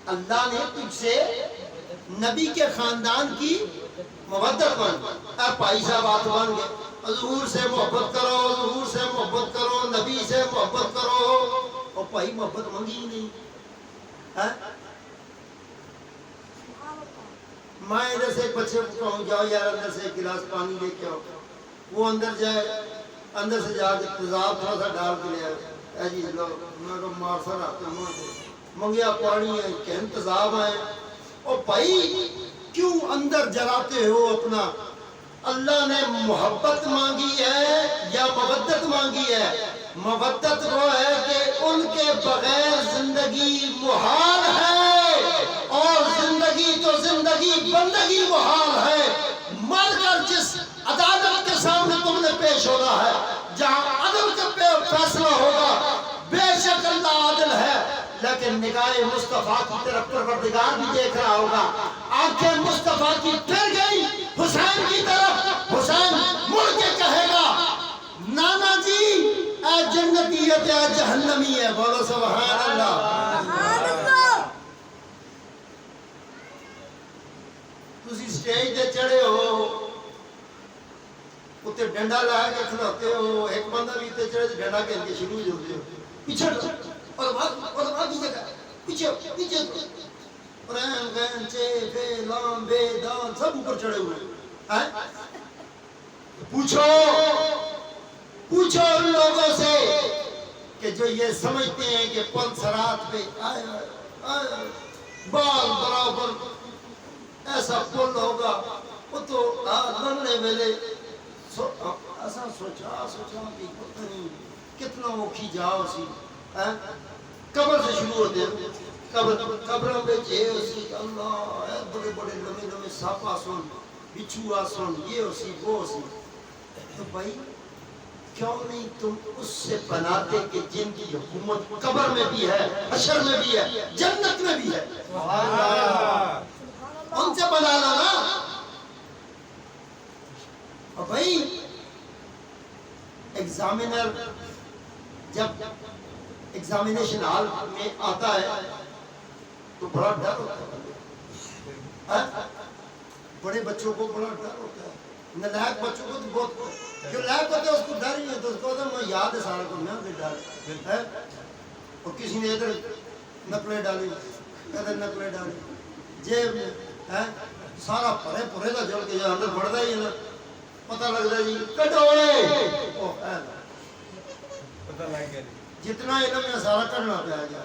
اللہ نے تجھ سے نبی کے خاندان کی محبت مانگی. بھائی صاحب ہاتھ مان گئے, حضور سے محبت کرو, حضور سے محبت کرو, نبی سے محبت کرو. اور بھائی محبت مانگی ہی نہیں. میں ادھر سے ایک بچے کو کہوں جاؤ یار اندر سے ایک گلاس پانی لے کے آؤ, وہ اندر جائے, اندر سے جا کے تیزاب تھوڑا سا ڈال کے لے آئے. اے جی لو, میں کہا مار سر آتے ہیں, منگیا پانی ہے کہ انتظام ہے. او بھائی کیوں اندر جلاتے ہو اپنا؟ اللہ نے محبت مانگی ہے یا مودت مانگی ہے؟ مودت وہ ہے کہ ان کے بغیر زندگی محال ہے, اور زندگی تو زندگی بندگی محال ہے. مر کر جس عدالت کے سامنے تم نے پیش ہونا ہے, جہاں عدل کا فیصلہ ہوگا, بے شک اللہ عادل ہے, لیکن نگاہ مصطفیٰ کی طرف پروردگار بھی دیکھ رہا ہوگا. آنکھیں مصطفیٰ کی پھر گئی حسین کی طرف, حسین مڑ کے کہے گا نانا جی اے جنتی ہے اے جہنمی ہے. بولو سبحان اللہ. تسی سٹیج تے چڑھے ہو, اتنے ڈنڈا لا کے کھلوتے ہو, ایک بندہ بھی اتنے چڑھے ڈنڈا کھیل کے شروع ہو جاتے ہو, پیچھے اور بعد کی جگہ پیچھے پیچھے رین گین چے بے لام بے دان سب اوپر چڑھے ہوئے ہیں. پوچھو ان لوگوں سے کہ جو یہ سمجھتے ہیں کہ پل صراط پہ بال برابر ایسا پل ہوگا, وہ تو لڑنے ویلے ایسا سوچا کہ پتہ نہیں کتنا وہ کھیجاؤ سی. قبر سے شروع ہوتے ہیں, قبروں میں جے اسی اللہ بڑے بڑے لمبے لمبے سانپ آسن, بچھو آسن, یہ اسی وہ اسی. تو بھائی کیوں نہیں تم اس سے بناتے کہ جن کی حکومت قبر میں بھی ہے, حشر میں بھی ہے, جنت میں بھی ہے, ان سے بنا لانا. اور بھائی ایگزامینر جب ایگزامینیشن ہال میں آتا ہے تو بڑا ڈر ہوتا ہے, بڑے بچوں کو بڑا ڈر ہوتا ہے, نلائق بچوں کو تو بہت, جو لائق ہوتا ہے اس کو ڈر ہی نہیں, تو اس کو ہوتا ہے میں یاد ہے سارا کو, میں بھی ڈر ہے. اور کسی نے ادھر نقلیں ڈالی, ادھر نقلیں ڈالی, جیب میں سارا پرے پورے کا جڑ کے جو اندر بڑھتا ہی ہے نا, پتہ لگ رہا جی کٹوئے جتنا علم ہے سارا کرنا پہ آ گیا,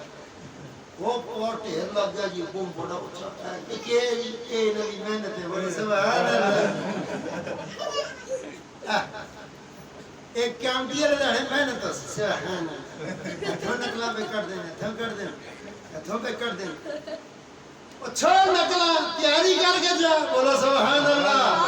وہ اور ٹھیر لگ گیا جی, بوم بڑا اچھا ہے کہ یہ نبی محنت ہے. بولے سبحان اللہ. ایک کام دیا رہا ہے محنت سبحان اللہ. تھو نکلا پہ کر دینا, تھو کر دینا, تھو پہ کر دینا, چھوڑ نکلا تیاری کر کے جا. بولو سبحان اللہ.